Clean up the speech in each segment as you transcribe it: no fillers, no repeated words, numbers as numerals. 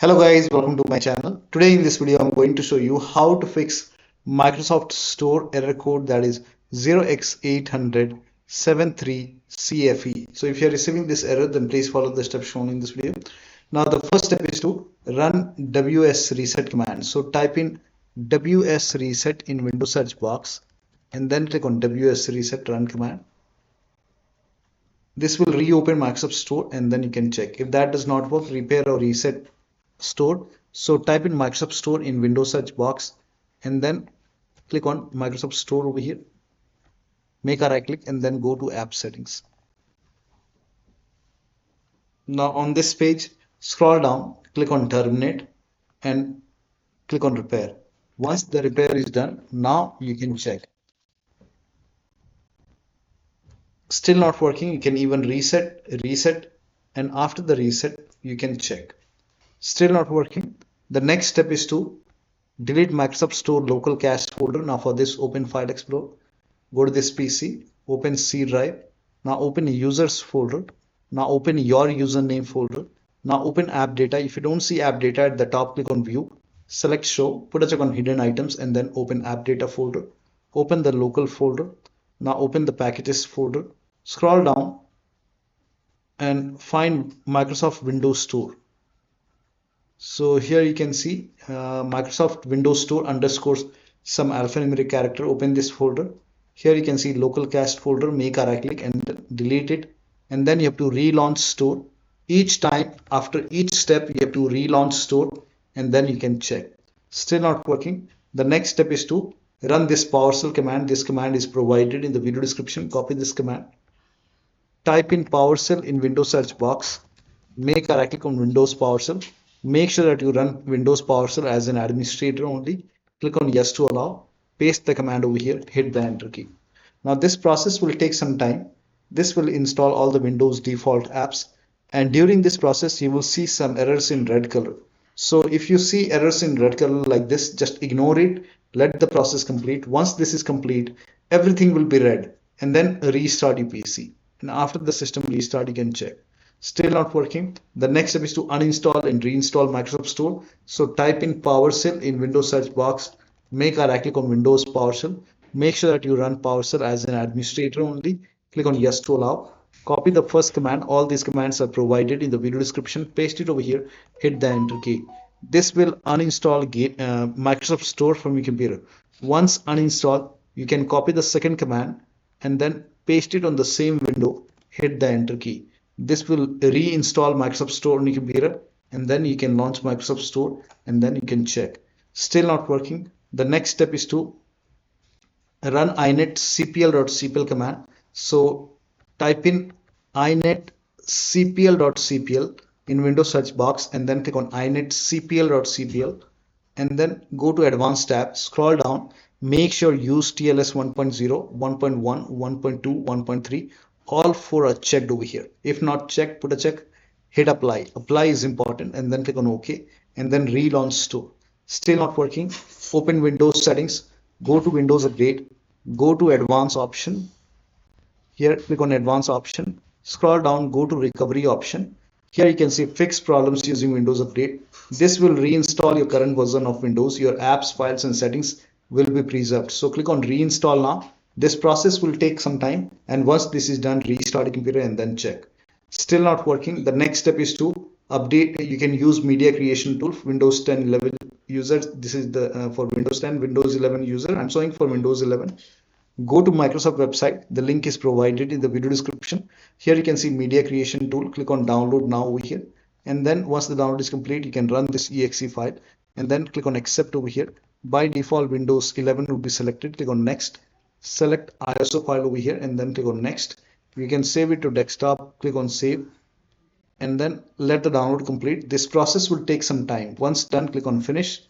Hello guys, welcome to my channel. Today in this video I'm going to show you how to fix Microsoft Store error code that is 0x80073CFE. So if you are receiving this error, then please follow the steps shown in this video. Now the first step is to run wsreset command. So type in wsreset in Windows search box and then click on wsreset run command. This will reopen Microsoft Store and then you can check. If that does not work, repair or reset Store. So type in Microsoft Store in Windows search box and then click on Microsoft Store over here. Make a right click and then go to app settings. Now on this page, scroll down, click on terminate and click on repair. Once the repair is done, now you can check. Still not working, you can even reset, and after the reset, you can check. Still not working. The next step is to delete Microsoft Store local cache folder. Now for this, open File Explorer, go to this PC, open C drive. Now open users folder. Now open your username folder. Now open AppData. If you don't see AppData at the top, click on View, select Show, put a check on Hidden Items, and then open AppData folder. Open the local folder. Now open the Packages folder. Scroll down and find Microsoft Windows Store. So here you can see Microsoft Windows Store underscores some alphanumeric character. Open this folder. Here you can see local cache folder. Make a right click and delete it. And then you have to relaunch Store. Each time after each step you have to relaunch Store and then you can check. Still not working. The next step is to run this Powershell command. This command is provided in the video description. Copy this command. Type in Powershell in Windows search box. Make a right click on Windows Powershell. Make sure that you run Windows PowerShell as an administrator only. Click on Yes to allow. Paste the command over here. Hit the Enter key. Now this process will take some time. This will install all the Windows default apps. And during this process, you will see some errors in red color. So if you see errors in red color like this, just ignore it. Let the process complete. Once this is complete, everything will be red. And then restart your PC. And after the system restart, you can check. Still not working. The next step is to uninstall and reinstall Microsoft Store. So type in PowerShell in Windows search box. Make a right click on Windows PowerShell. Make sure that you run PowerShell as an administrator only. Click on Yes to allow. Copy the first command. All these commands are provided in the video description. Paste it over here. Hit the Enter key. This will uninstall Microsoft Store from your computer. Once uninstalled, you can copy the second command and then paste it on the same window. Hit the Enter key. This will reinstall Microsoft Store on your computer and then you can launch Microsoft Store and then you can check. Still not working. The next step is to run inetcpl.cpl command. So type in inetcpl.cpl in Windows search box and then click on inetcpl.cpl and then go to Advanced tab, scroll down, make sure Use TLS 1.0, 1.1, 1.2, 1.3 all four are checked over here. If not checked, put a check, hit apply. Apply is important and then click on OK and then relaunch Store. Still not working. Open Windows settings, go to Windows Update, go to Advanced option. Here click on Advanced option, scroll down, go to Recovery option. Here you can see Fix problems using Windows Update. This will reinstall your current version of Windows. Your apps, files and settings will be preserved. So click on Reinstall now. This process will take some time and once this is done, restart your computer and then check. Still not working. The next step is to update. You can use media creation tool for Windows 10 11 users. This is the for Windows 10, Windows 11 user. I'm showing for Windows 11. Go to Microsoft website. The link is provided in the video description. Here you can see media creation tool. Click on download now over here. And then once the download is complete, you can run this exe file and then click on accept over here. By default, Windows 11 will be selected. Click on next. Select ISO file over here and then click on next. You can save it to desktop, click on save and then let the download complete. This process will take some time. Once done, click on finish.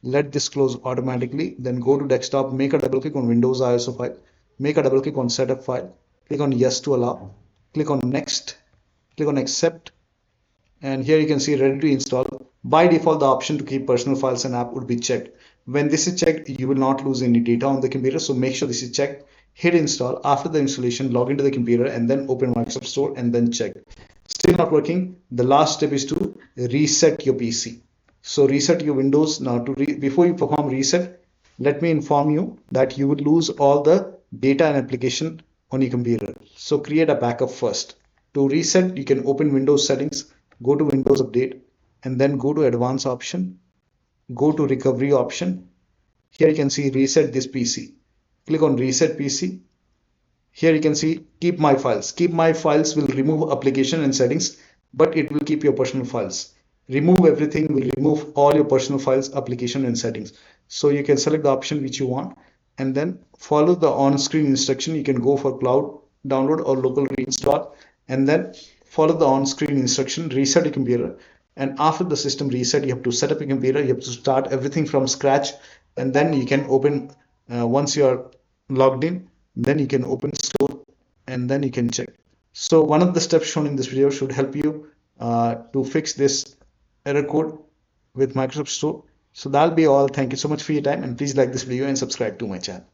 Let this close automatically. Then go to desktop, make a double click on Windows ISO file, make a double click on setup file, click on yes to allow, click on next, click on accept and here you can see ready to install. By default, the option to keep personal files and app would be checked. When this is checked, you will not lose any data on the computer. So make sure this is checked. Hit install. After the installation, log into the computer and then open Microsoft Store and then check. Still not working. The last step is to reset your PC. So reset your Windows. Now before you perform reset, let me inform you that you would lose all the data and application on your computer. So create a backup first. To reset, you can open Windows settings, go to Windows Update, and then go to Advanced option, go to Recovery option. Here you can see Reset this PC. Click on Reset PC. Here you can see Keep My Files. Keep My Files will remove application and settings, but it will keep your personal files. Remove Everything will remove all your personal files, application and settings. So you can select the option which you want and then follow the on-screen instruction. You can go for cloud download or local reinstall and then follow the on-screen instruction, reset your computer. And after the system reset, you have to set up your computer. You have to start everything from scratch and then you can open, once you are logged in, then you can open store and then you can check. So one of the steps shown in this video should help you to fix this error code with Microsoft Store. So that'll be all. Thank you so much for your time and please like this video and subscribe to my channel.